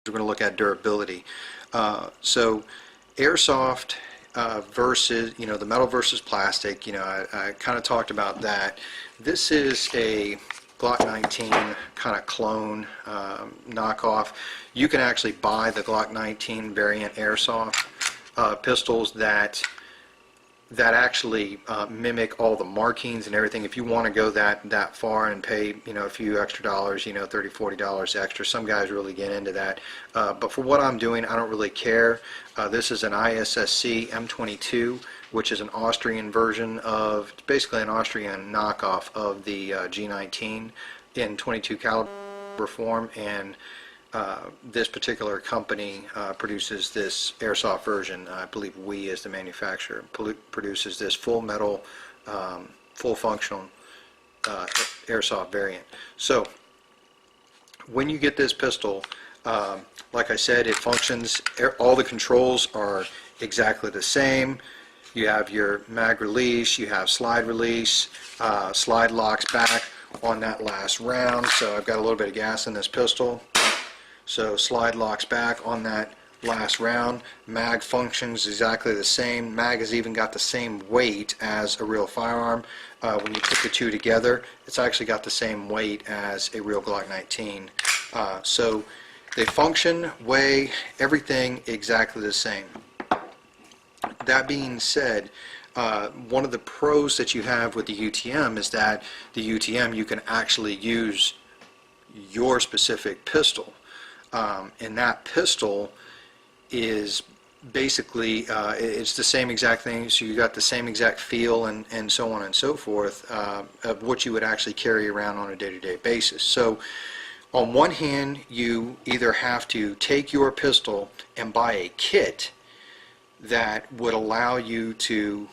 we're going to look at durability. So airsoft versus, the metal versus plastic, I kind of talked about that. This is a Glock 19 kind of clone knockoff. You can actually buy the Glock 19 variant airsoft pistols that actually mimic all the markings and everything. If you want to go that far and pay a few extra dollars, $30-$40 extra, some guys really get into that. But for what I'm doing, I don't really care. This is an ISSC M22, which is an Austrian version of, basically an Austrian knockoff of the G19 in 22 caliber form, and this particular company produces this airsoft version. I believe We is the manufacturer, produces this full metal, full functional airsoft variant. So when you get this pistol, like I said, it functions, all the controls are exactly the same. You have your mag release, you have slide release, slide locks back on that last round. So I've got a little bit of gas in this pistol. So slide locks back on that last round. Mag functions exactly the same. Mag has even got the same weight as a real firearm. When you put the two together, it's actually got the same weight as a real Glock 19. So they function, weigh, everything exactly the same. That being said, one of the pros that you have with the UTM is that the UTM, you can actually use your specific pistol. And that pistol is basically, it's the same exact thing, so you got the same exact feel and so on and so forth of what you would actually carry around on a day-to-day basis. So on one hand, you either have to take your pistol and buy a kit that would allow you to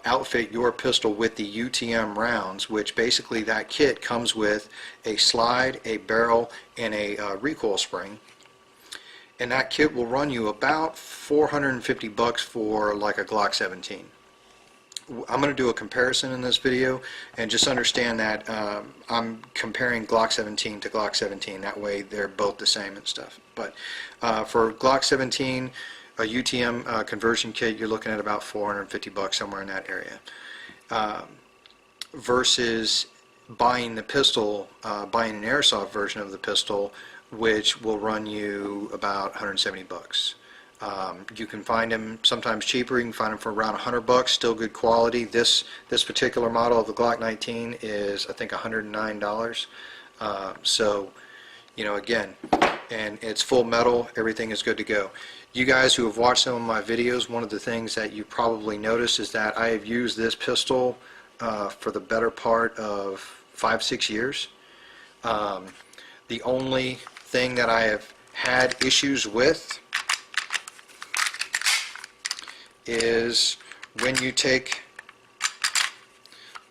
outfit your pistol with the UTM rounds, which basically that kit comes with a slide, a barrel, and a recoil spring. And that kit will run you about $450 for like a Glock 17. I'm going to do a comparison in this video, and just understand that I'm comparing Glock 17 to Glock 17. That way they're both the same and stuff. But for Glock 17, a UTM conversion kit, you're looking at about $450, somewhere in that area, versus buying the pistol, buying an airsoft version of the pistol, which will run you about $170. You can find them sometimes cheaper. You can find them for around $100, still good quality. This particular model of the Glock 19 is, I think, $109. So, again, and it's full metal, everything is good to go. You guys who have watched some of my videos, one of the things that you probably noticed is that I have used this pistol for the better part of 5-6 years. The only thing that I have had issues with is when you take,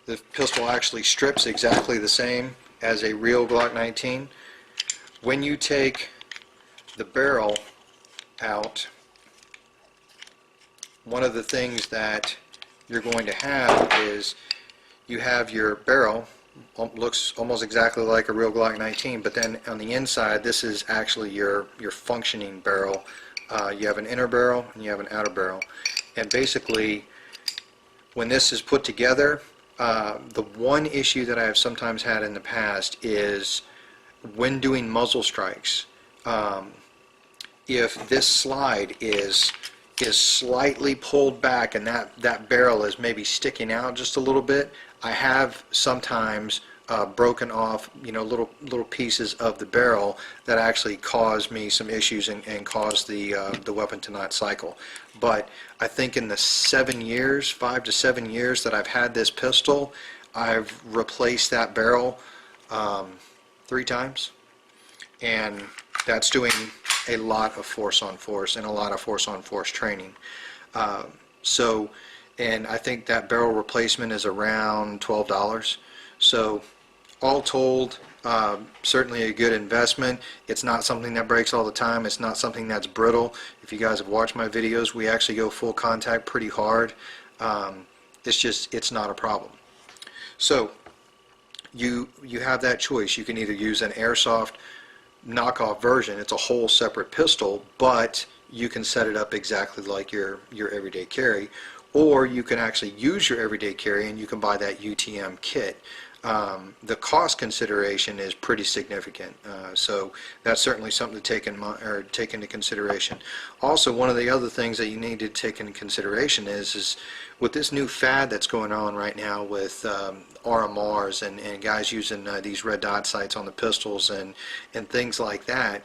the pistol actually strips exactly the same as a real Glock 19. When you take the barrel out, one of the things that you're going to have is you have your barrel, looks almost exactly like a real Glock 19, but then on the inside, this is actually your functioning barrel. You have an inner barrel and you have an outer barrel, and basically when this is put together, the one issue that I have sometimes had in the past is when doing muzzle strikes. If this slide is slightly pulled back and that barrel is maybe sticking out just a little bit, I have sometimes broken off little pieces of the barrel that actually cause me some issues and cause the weapon to not cycle. But I think in the 5 to 7 years that I've had this pistol, I've replaced that barrel 3 times, and that's doing a lot of force on force and a lot of force on force training. And I think that barrel replacement is around $12. So all told, certainly a good investment. It's not something that breaks all the time. It's not something that's brittle. If you guys have watched my videos, we actually go full contact pretty hard. It's not a problem. So you have that choice. You can either use an airsoft knockoff version. It's a whole separate pistol, but you can set it up exactly like your everyday carry, or you can actually use your everyday carry and you can buy that UTM kit. The cost consideration is pretty significant, so that's certainly something to take into consideration. Also, one of the other things that you need to take into consideration is with this new fad that's going on right now with RMRs and guys using these red dot sights on the pistols and things like that.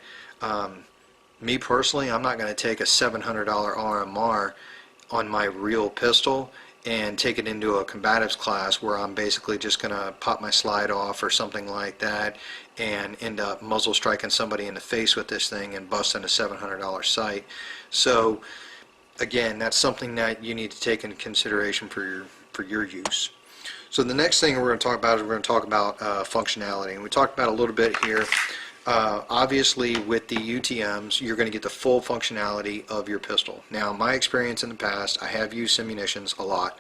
Me personally, I'm not going to take a $700 RMR on my real pistol and take it into a combatives class where I'm basically just going to pop my slide off or something like that and end up muzzle striking somebody in the face with this thing and busting a $700 sight. So again, that's something that you need to take into consideration for your use. So the next thing we're going to talk about is we're going to talk about functionality, and we talked about a little bit here. Obviously, with the UTMs, you're going to get the full functionality of your pistol. Now, my experience in the past, I have used simunitions a lot.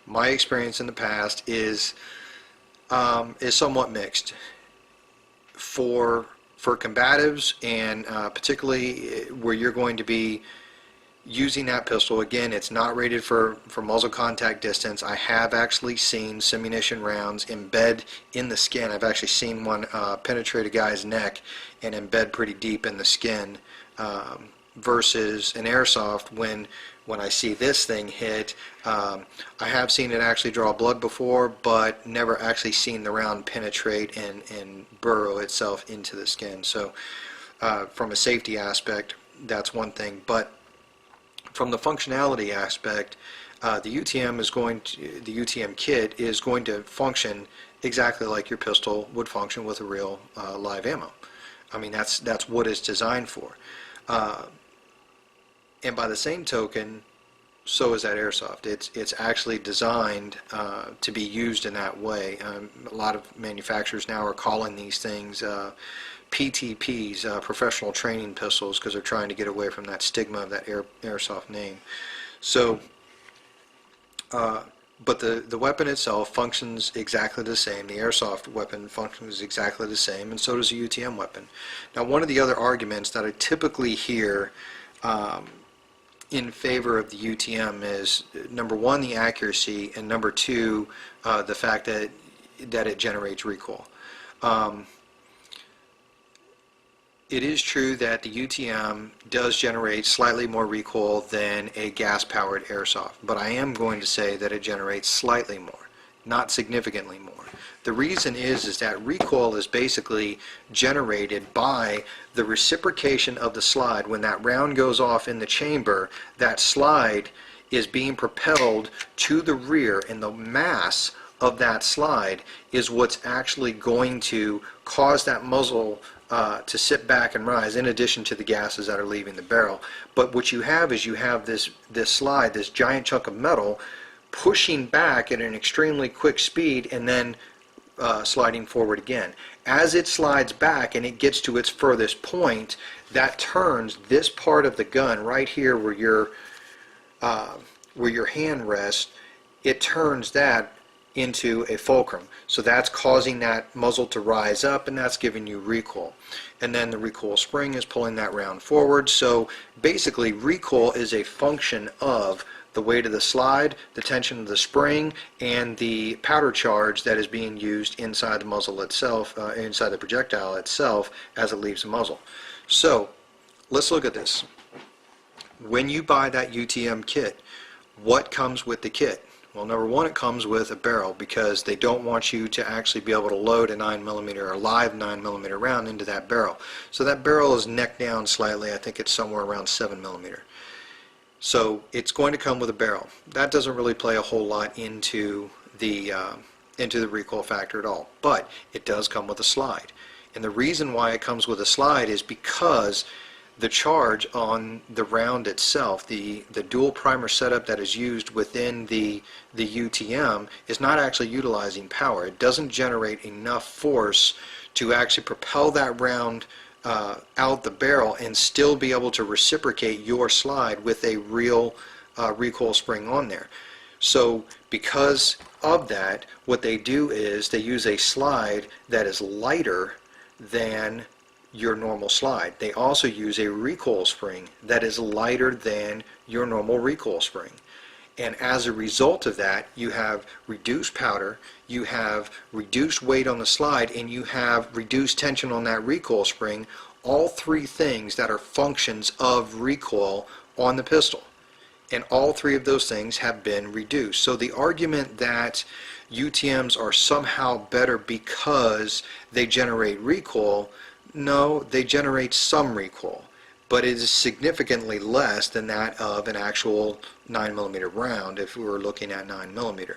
My experience in the past is somewhat mixed. For combatives, and particularly where you're going to be using that pistol, again, it's not rated for muzzle contact distance. I have actually seen simunition rounds embed in the skin. I've actually seen one penetrate a guy's neck and embed pretty deep in the skin, versus an airsoft. When I see this thing hit, I have seen it actually draw blood before, but never actually seen the round penetrate and burrow itself into the skin. So from a safety aspect, that's one thing. But from the functionality aspect, the UTM kit is going to function exactly like your pistol would function with a real live ammo. I mean, that's what it's designed for. And by the same token, so is that airsoft. It's actually designed to be used in that way. A lot of manufacturers now are calling these things PTPs, professional training pistols, because they're trying to get away from that stigma of that airsoft name. So, but the weapon itself functions exactly the same. The airsoft weapon functions exactly the same, and so does a UTM weapon. Now, one of the other arguments that I typically hear in favor of the UTM is, number one, the accuracy, and number two, the fact that it generates recoil. It is true that the UTM does generate slightly more recoil than a gas-powered airsoft, but I am going to say that it generates slightly more, not significantly more. The reason is that recoil is basically generated by the reciprocation of the slide. When that round goes off in the chamber, that slide is being propelled to the rear, and the mass of that slide is what's actually going to cause that muzzle to sit back and rise, in addition to the gases that are leaving the barrel. But what you have is this slide, this giant chunk of metal, pushing back at an extremely quick speed and then sliding forward again. As it slides back and it gets to its furthest point, that turns this part of the gun right here where your hand rests, it turns that into a fulcrum. So that's causing that muzzle to rise up, and that's giving you recoil. And then the recoil spring is pulling that round forward. So basically, recoil is a function of the weight of the slide, the tension of the spring, and the powder charge that is being used inside the muzzle itself, inside the projectile itself, as it leaves the muzzle. So let's look at this. When you buy that UTM kit, what comes with the kit? Well, number one, it comes with a barrel, because they don't want you to actually be able to load a 9mm or a live 9mm round into that barrel. So that barrel is neck down slightly. I think it's somewhere around 7mm. So it's going to come with a barrel. That doesn't really play a whole lot into the recoil factor at all, but it does come with a slide. And the reason why it comes with a slide is because the charge on the round itself, the dual primer setup that is used within the UTM, is not actually utilizing power. It doesn't generate enough force to actually propel that round out the barrel and still be able to reciprocate your slide with a real recoil spring on there. So because of that, what they do is they use a slide that is lighter than your normal slide. They also use a recoil spring that is lighter than your normal recoil spring. And as a result of that, you have reduced powder, you have reduced weight on the slide, and you have reduced tension on that recoil spring, all three things that are functions of recoil on the pistol. And all three of those things have been reduced. So the argument that UTMs are somehow better because they generate recoil, no, they generate some recoil, but it is significantly less than that of an actual 9mm round if we were looking at 9mm.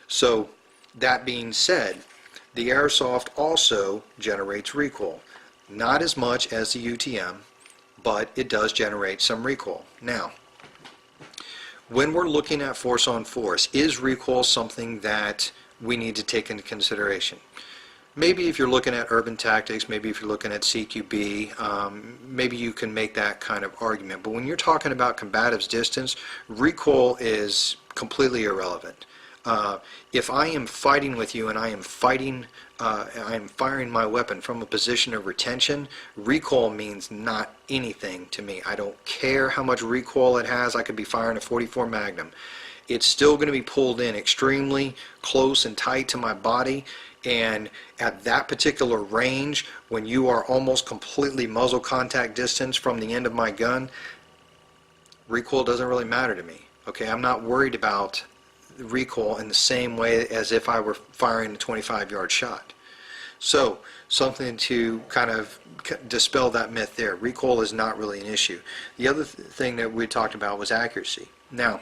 So that being said, the airsoft also generates recoil. Not as much as the UTM, but it does generate some recoil. Now, when we're looking at force on force, is recoil something that we need to take into consideration? Maybe if you're looking at urban tactics, maybe if you're looking at CQB, maybe you can make that kind of argument. But when you're talking about combatives distance, recoil is completely irrelevant. If I am fighting with you and I am fighting, I am firing my weapon from a position of retention, recoil means not anything to me. I don't care how much recoil it has. I could be firing a .44 Magnum. It's still going to be pulled in extremely close and tight to my body, and at that particular range, when you are almost completely muzzle contact distance from the end of my gun, recoil doesn't really matter to me. Okay, I'm not worried about recoil in the same way as if I were firing a 25-yard shot. So something to kind of dispel that myth there. Recoil is not really an issue. The other thing that we talked about was accuracy. Now,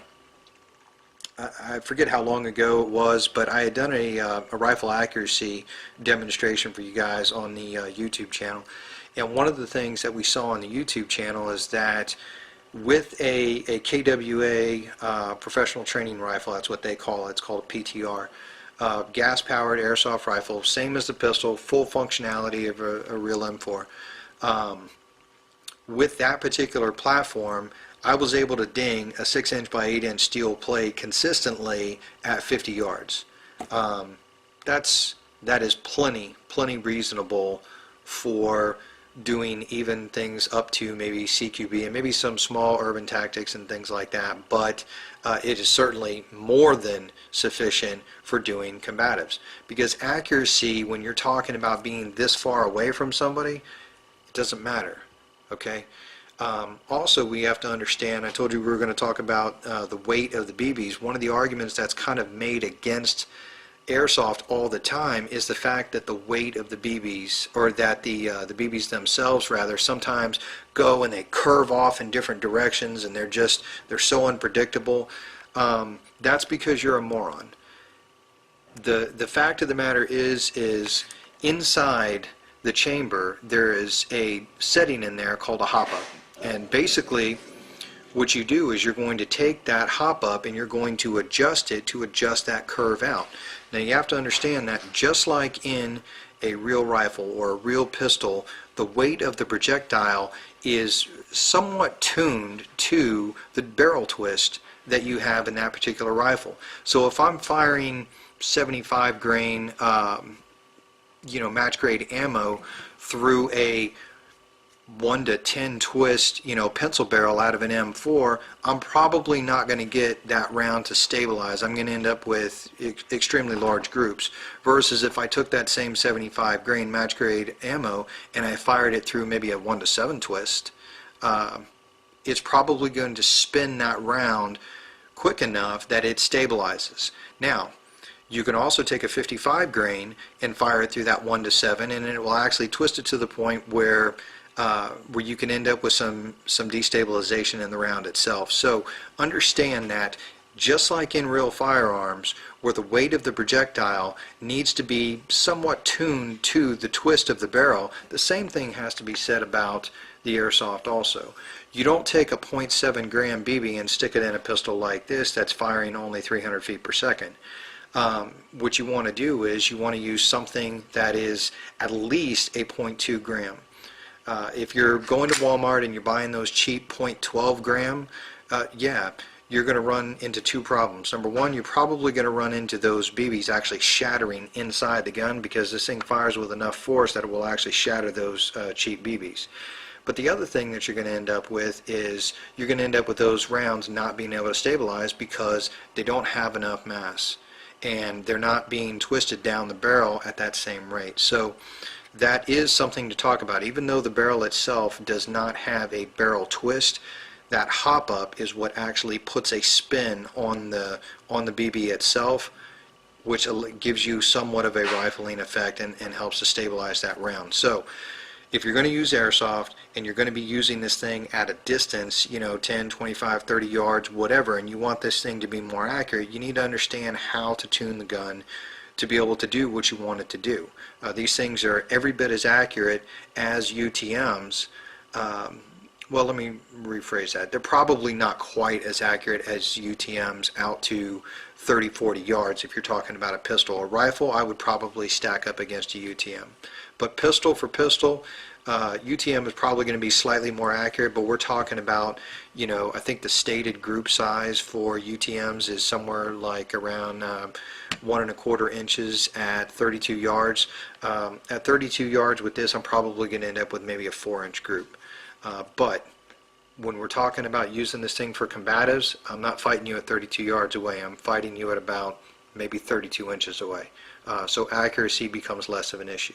I forget how long ago it was, but I had done a rifle accuracy demonstration for you guys on the YouTube channel. And one of the things that we saw on the YouTube channel is that with a KWA professional training rifle, that's what they call it, it's called a PTR, gas-powered airsoft rifle, same as the pistol, full functionality of a real M4. With that particular platform, I was able to ding a 6" by 8" steel plate consistently at 50 yards. That is plenty reasonable for doing even things up to maybe CQB and maybe some small urban tactics and things like that, but it is certainly more than sufficient for doing combatives, because accuracy, when you're talking about being this far away from somebody, it doesn't matter. Okay. Also, we have to understand, I told you we were going to talk about the weight of the BBs. One of the arguments that's kind of made against airsoft all the time is the fact that the weight of the BBs, or that the BBs themselves rather, sometimes go and they curve off in different directions, and they're so unpredictable. That's because you're a moron. The fact of the matter is inside the chamber there is a setting in there called a hop-up. And basically what you do is you're going to take that hop up and you're going to adjust it to adjust that curve out. Now you have to understand that just like in a real rifle or a real pistol, the weight of the projectile is somewhat tuned to the barrel twist that you have in that particular rifle. So if I'm firing 75 grain match grade ammo through a 1 to 10 twist, pencil barrel out of an M4, I'm probably not going to get that round to stabilize. I'm going to end up with extremely large groups. Versus if I took that same 75 grain match grade ammo and I fired it through maybe a 1 to 7 twist, it's probably going to spin that round quick enough that it stabilizes. Now, you can also take a 55 grain and fire it through that 1 to 7, and it will actually twist it to the point where you can end up with some destabilization in the round itself. So understand that just like in real firearms, where the weight of the projectile needs to be somewhat tuned to the twist of the barrel, the same thing has to be said about the airsoft also. You don't take a .7 gram BB and stick it in a pistol like this that's firing only 300 feet per second. What you want to do is you want to use something that is at least a .2 gram. If you're going to Walmart and you're buying those cheap .12 gram, yeah, you're going to run into two problems. Number one, you're probably going to run into those BBs actually shattering inside the gun, because this thing fires with enough force that it will actually shatter those cheap BBs. But the other thing that you're going to end up with is you're going to end up with those rounds not being able to stabilize because they don't have enough mass and they're not being twisted down the barrel at that same rate. So that is something to talk about. Even though the barrel itself does not have a barrel twist, that hop up is what actually puts a spin on the BB itself, which gives you somewhat of a rifling effect and helps to stabilize that round. So if you're going to use airsoft and you're going to be using this thing at a distance, 10, 25, 30 yards, whatever, and you want this thing to be more accurate, you need to understand how to tune the gun to be able to do what you want it to do. These things are every bit as accurate as UTMs. Well, let me rephrase that. They're probably not quite as accurate as UTMs out to 30, 40 yards if you're talking about a pistol. A rifle, I would probably stack up against a UTM. But pistol for pistol, UTM is probably going to be slightly more accurate, but we're talking about, I think the stated group size for UTMs is somewhere like around 1¼ inches at 32 yards. At 32 yards with this, I'm probably going to end up with maybe a 4-inch group. But when we're talking about using this thing for combatives, I'm not fighting you at 32 yards away. I'm fighting you at about maybe 32 inches away. So accuracy becomes less of an issue.